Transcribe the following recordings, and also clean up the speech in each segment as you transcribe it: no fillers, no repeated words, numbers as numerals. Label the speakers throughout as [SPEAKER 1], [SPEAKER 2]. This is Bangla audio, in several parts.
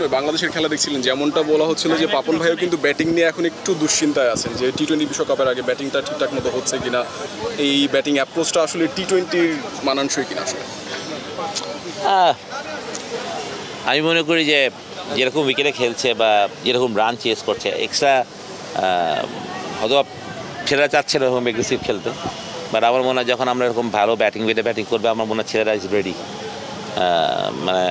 [SPEAKER 1] হিসেবে বাংলাদেশের খেলা দেখছিলেন, যেমনটা বলা হচ্ছিল যে পাপন ভাইও কিন্তু ব্যাটিং নিয়ে এখন একটু দুশ্চিন্তায় আছেন যে টি-20 বিশ্বকাপের আগে ব্যাটিংটা ঠিকঠাক মতো হচ্ছে কিনা, এই ব্যাটিং অ্যাপ্রোচটা আসলে টি-20 মানানসই কিনা আসলে।
[SPEAKER 2] আমি মনে করি যে যেরকম উইকেটে খেলছে বা যেরকম রান চেস করছে এক্সট্রা হয়তো ছেলেরা চাচ্ছে এরকম এগ্রেসিভ খেলতে, বাট আমার মনে হয় যখন আমরা এরকম ভালো ব্যাটিং ব্যাটিং করবে আমার মনে হয় ছেলেরা ইজ রেডি। মানে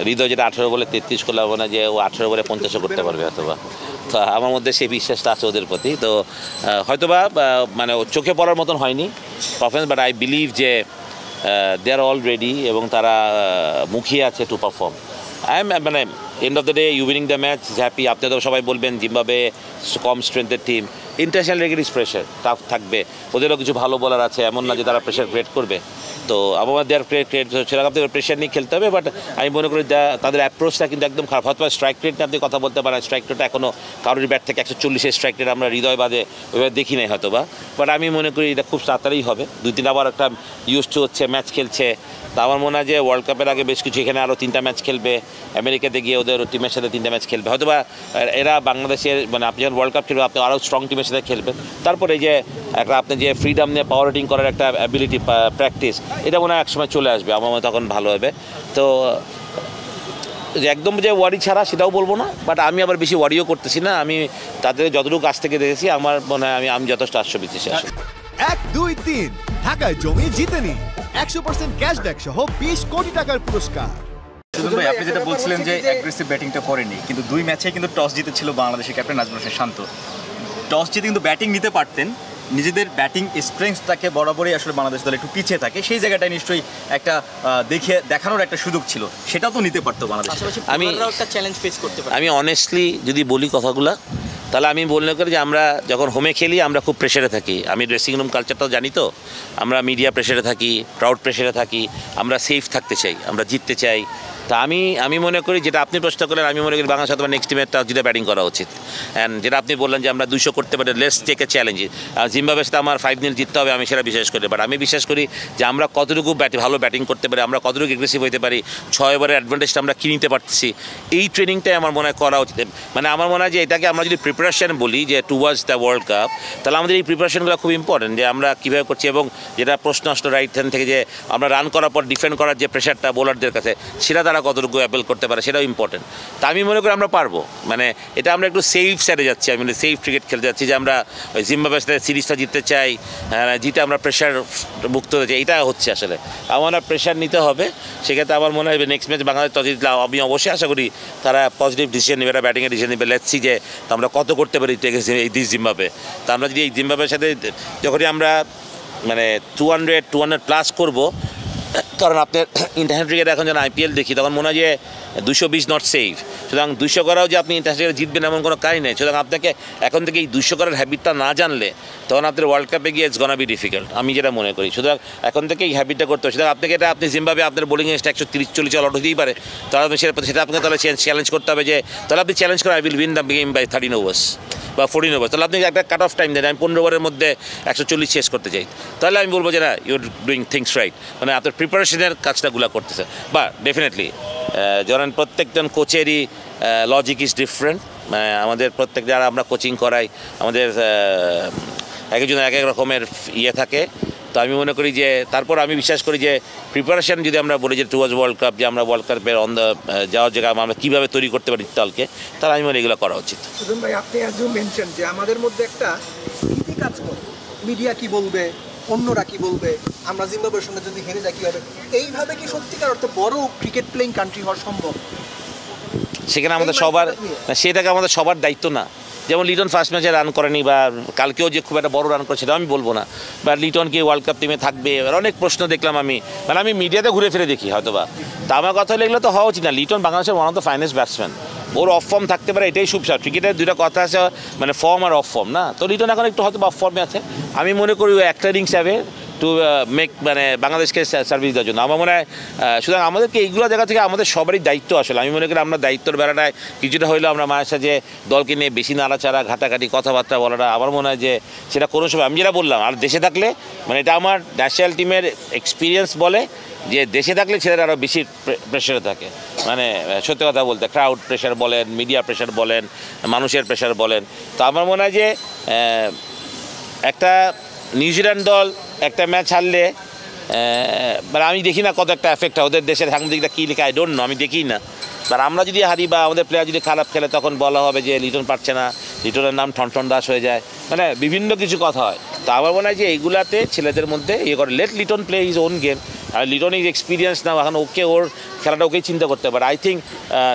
[SPEAKER 2] হৃদয় যেটা 18 বলে 33 করলে হবে না যে ও 18 বলে 50 করতে পারবে অথবা, তো আমার মধ্যে সেই বিশ্বাসটা আছে ওদের প্রতি। তো হয়তোবা মানে চোখে পড়ার মতন হয়নি পারফরমেন্স, বাট আই বিলিভ যে দে আর অল রেডি এবং তারা মুখিয়ে আছে টু পারফর্ম। মানে end of the day you winning the match is happy. আপনি তো সবাই বলবেন জিম্বাবুয়ে কম স্ট্রেংথের টিম, ইন্টারন্যাশনাল লেগের ইজ প্রেশার টাফ থাকবে, ওদেরও কিছু ভালো বলার আছে, এমন না যে তারা প্রেশার ক্রিয়েট করবে। তো আমার দেয়ার ক্রিয়েট সেরকম প্রেশার নিয়ে খেলতে হবে, বাট আমি মনে করি তাদের অ্যাপ্রোচটা কিন্তু একদম খারাপ। হয়তো স্ট্রাইক রেট নিয়ে আপনি কথা বলতে পারেন, স্ট্রাইক রেটটা এখনও কারোর ব্যাট থেকে 140-এর স্ট্রাইক রেট আমরা হৃদয় বাদে ওইভাবে দেখি নাই হয়তো বা, বাট আমি মনে করি এটা খুব তাড়াতাড়ি হবে। 2-3 আবার একটা ইউজ টু হচ্ছে, ম্যাচ খেলছে। তা আমার মনে হয় যে ওয়ার্ল্ড কাপের আগে বেশ কিছু এখানে আরও 3টা ম্যাচ খেলবে, আমেরিকাতে গিয়ে ওদের টিমের সাথে 3টা ম্যাচ খেলবে হয়তো বা। এরা বাংলাদেশের মানে আপনি যখন ওয়ার্ল্ড কাপ খেলবে আপনি আরও স্ট্রং টিমের সাথে খেলবেন। তারপরে যে একটা আপনি যে ফ্রিডম নিয়ে পাওয়ার হিটিং করার একটা অ্যাবিলিটি প্র্যাকটিস, এটা মনে হয় একসময় চলে আসবে, আমার মনে তখন ভালো হবে। তো একদম যে ওয়ারি ছাড়া সেটাও বলবো না, বাট আমি আবার বেশি ওয়ারিও করতেছি না। আমি তাদের যতটুকু কাছ থেকে দেখেছি আমার মনে হয় আমি যথেষ্ট আশ্ববিশ্বাসী।
[SPEAKER 3] 1, 2, 3 ঢাকায় জমি জিতে নিন 100% ক্যাশব্যাক সহ 20 কোটি টাকার পুরস্কার।
[SPEAKER 4] সুজন ভাই, আপনি যেটা বলছিলেন যে অ্যাগ্রেসিভ ব্যাটিংটা করেনি, কিন্তু 2 ম্যাচে কিন্তু টস জিতেছিল বাংলাদেশের ক্যাপ্টেন নাজমুল হোসেন শান্ত। টস জিতে কিন্তু ব্যাটিং নিতে পারতেন, নিজেদের ব্যাটিং স্ট্রেংথটাকে বরাবরই আসলে বাংলাদেশ দল একটু পিছিয়ে থাকে, সেই জায়গাটায় নিশ্চয়ই একটা দেখানোর একটা সুযোগ ছিল, সেটাও তো নিতে পারতো বাংলাদেশ।
[SPEAKER 2] আমি অনেস্টলি যদি বলি কথাগুলো, তাহলে আমি মনে করি যে আমরা যখন হোমে খেলি আমরা খুব প্রেশারে থাকি। আমি ড্রেসিং রুম কালচারটাও জানি, তো আমরা মিডিয়া প্রেশারে থাকি, ক্রাউড প্রেশারে থাকি, আমরা সেফ থাকতে চাই, আমরা জিততে চাই। তা আমি মনে করি যেটা আপনি প্রশ্ন করলেন, আমি মনে করি বাংলাদেশ অথবা নেক্সট টিমের জিতে ব্যাটিং করা উচিত। অ্যান্ড যেটা আপনি বললেন যে আমরা 200 করতে পারি, লেস টেক এ চ্যালেঞ্জ। জিম্বাবুয়ের সাথে আমার 5-0 জিততে হবে, আমি সেটা বিশ্বাস করি, বাট আমি বিশ্বাস করি যে আমরা কতটুকু ভালো ব্যাটিং করতে পারি, আমরা কতটুকু এগ্রেসিভ হতে পারি, 6 ওভারের অ্যাডভান্টেজটা আমরা কিনে নিতে পারছি, এই ট্রেনিংটাই আমার মনে হয় করা উচিত। মানে আমার মনে হয় যে এটাকে আমরা যদি প্রিপারেশন বলি যে টুয়ার্ডস দ্য ওয়ার্ল্ড কাপ, তাহলে আমাদের এই প্রিপারেশনগুলো খুব ইম্পর্টেন্ট, যে আমরা কীভাবে করছি। এবং যেটা প্রশ্ন আসলো রাইট হ্যান্ড থেকে, যে আমরা রান করার পর ডিফেন্ড করার যে প্রেশারটা বোলারদের কাছে, সেটা তারা কতটুকু অ্যাপেল করতে পারে, সেটাও ইম্পর্টেন্ট। তা আমি মনে করি আমরা পারবো, মানে এটা আমরা একটু সেফ সাইডে যাচ্ছি, আমি সেফ ক্রিকেট খেলতে যাচ্ছি, যে আমরা জিম্বাবুয়ের সাথে সিরিজটা জিততে চাই, জিতে আমরা প্রেশার মুক্ত হতে চাই, এটা হচ্ছে আসলে আমার প্রেশার নিতে হবে। সেক্ষেত্রে আমার মনে হয় নেক্সট ম্যাচ বাংলাদেশ টস জিতলে আমি অবশ্যই আশা করি তারা পজিটিভ ডিসিশন নেবে, ব্যাটিংয়ের ডিসিশন নেবে। লেটস সি যে আমরা কত করতে পারি এই জিম্বাবুয়ে। তা আমরা যদি এই জিম্বাবুয়ের সাথে যখনই আমরা মানে 200+ করবো, কারণ আপনার ইন্টারন্যাশনাল ক্রিকেট এখন যখন IPL দেখি তখন মনে হয় যে 220 নট সেফ। সুতরাং 200 করাও যে আপনি ইন্টারন্যাশনাল জিতবেন এমন কোনো কাজ নেই। সুতরাং আপনাকে এখন থেকে এই 200 করার হ্যাবিটটা না জানলে তখন আপনার ওয়ার্ল্ড কাপে গিয়ে ইটস গোনা বি ডিফিকাল্ট, আমি যেটা মনে করি। সুতরাং এখন থেকে এই হ্যাবিটটা করতে হবে। সুতরাং আপনাকে এটা আপনি জিম্বাবুয়ে আপনার বোলিং এজটা 130-140 অল আউট হতেই পারে, তাহলে সেটা আপনাকে তাহলে চ্যালেঞ্জ করতে হবে, যে তাহলে আপনি চ্যালেঞ্জ করেন I will win the game by 13 overs বা 14 ওভার। তাহলে আপনি একটা কাট অফ টাইম দেন, আমি 15 ওভারের মধ্যে 140 শেষ করতে চাই, তাহলে আমি বলবো যে না, ইউর ডুইং থিংস রাইট, মানে আপনার প্রিপারেশনের কাজটাগুলো করতেছে। বা ডেফিনেটলি ধরেন প্রত্যেকজন কোচেরই লজিক ইজ ডিফারেন্ট। আমাদের প্রত্যেক যারা আমরা কোচিং করাই, আমাদের এক একজনের এক এক রকমের ইয়ে থাকে। তো আমি মনে করি যে তারপর আমি বিশ্বাস করি যে প্রিপারেশন যদি আমরা বলি যে টুয়ার্ডস ওয়ার্ল্ড কাপ, যে আমরা ওয়ার্ল্ড কাপের যাওয়ার জায়গা আমরা কীভাবে তৈরি করতে পারি দলকে, তাহলে আমি মনে এগুলো করা উচিত।
[SPEAKER 5] সুজন ভাই, আপনি আজও মেনশন যে আমাদের মধ্যে একটা ভীতি কাজ করে, মিডিয়া কি বলবে, অন্যরা কি বলবে, আমরা জিম্বাবুয়ের সঙ্গে যদি হেরে যাই কী হবে। এইভাবে কি সত্যিকার অর্থে বড় ক্রিকেট প্লেইং কান্ট্রি হওয়া সম্ভব?
[SPEAKER 2] সেখানে আমাদের সবার, সেটাকে আমাদের সবার দায়িত্ব না। যেমন লিটন ফার্স্ট ম্যাচে রান করেনি, বা কালকেও যে খুব একটা বড় রান করে সেটা আমি বলবো না, বা লিটন কি ওয়ার্ল্ড কাপ টিমে থাকবে, অনেক প্রশ্ন দেখলাম আমি, মানে আমি মিডিয়াতে ঘুরে ফিরে দেখি হয়তো বা। তা আমার কথা হলে এগুলো তো হওয়া উচিত না। লিটন বাংলাদেশের one of the finest batsman, or of form থাকতে পারে, এটাই সুবিধা। ক্রিকেটের দুটো কথা আছে, মানে ফর্ম আর অফ ফর্ম না। তো লিটন এখন একটু হয়তো অফ ফর্মে আছে। আমি মনে করি ও একটা ইনিংস যাবে টু মেক মানে বাংলাদেশকে সার্ভিস দেওয়ার জন্য। আমার মনে হয় সুতরাং আমাদেরকে এইগুলো জায়গা থেকে আমাদের সবারই দায়িত্ব আসলে। আমি মনে করি আমরা দায়িত্বর বেড়াটায় কিছুটা হইলেও আমরা মায়ের সাথে দলকে নিয়ে বেশি নাড়াচাড়া ঘাটাঘাটি কথাবার্তা বলাটা আমার মনে হয় যে সেটা কোনো সময় আমি যেটা বললাম আর দেশে থাকলে মানে এটা আমার ন্যাশনাল টিমের এক্সপিরিয়েন্স বলে যে দেশে থাকলে ছেলেরা আরও বেশি প্রেশারে থাকে। মানে সত্যি কথা বলতে ক্রাউড প্রেশার বলেন, মিডিয়া প্রেশার বলেন, মানুষের প্রেশার বলেন। তো আমার মনে হয় যে একটা নিউজিল্যান্ড দল একটা ম্যাচ হারলে মানে আমি দেখি না কত একটা এফেক্ট হয়। ওদের দেশের সাংবাদিকরা কী লেখে আই ডোন্ট নো, আমি দেখি না। আর আমরা যদি হারি বা আমাদের প্লেয়ার যদি খারাপ খেলে তখন বলা হবে যে লিটন পারছে না, লিটনের নাম ঠনঠন দাস হয়ে যায়, মানে বিভিন্ন কিছু কথা হয়। তো আমার মনে হয় যে এইগুলাতে ছেলেদের মধ্যে ইয়ে করে let Liton play his own game. আর লিটন ইজ এক্সপিরিয়েন্স না, এখন ওকে ওর খেলাটা ওকেই চিন্তা করতে পারে। আই থিঙ্ক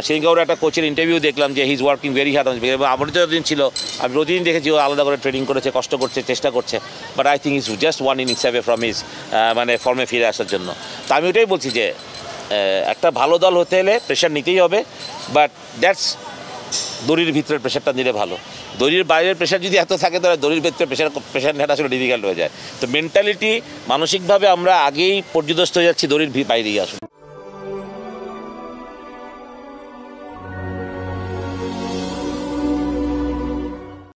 [SPEAKER 2] সেদিনকে ওর একটা কোচের ইন্টারভিউ দেখলাম যে he is working very hard. এবং আমার যতদিন ছিল আমি প্রতিদিন দেখেছি ও আলাদা করে ট্রেনিং করেছে, কষ্ট করছে, চেষ্টা করছে। But I think is just one innings away from his মানে ফর্মে ফিরে আসার জন্য। তো আমি ওটাই বলছি যে একটা ভালো দল হতে হলে প্রেশার নিতেই হবে, বাট দ্যাটস দড়ির ভিতরের প্রেশারটা নিলে ভালো। দড়ির বাইরের প্রেশার যদি এত থাকে তাহলে দড়ির ভিতরে প্রেশার নেওয়াটা আসলে ডিফিকাল্ট হয়ে যায়। তো মেন্টালিটি মানসিকভাবে আমরা আগেই পর্যদস্ত হয়ে যাচ্ছি দড়ির বাইরেই আসলে।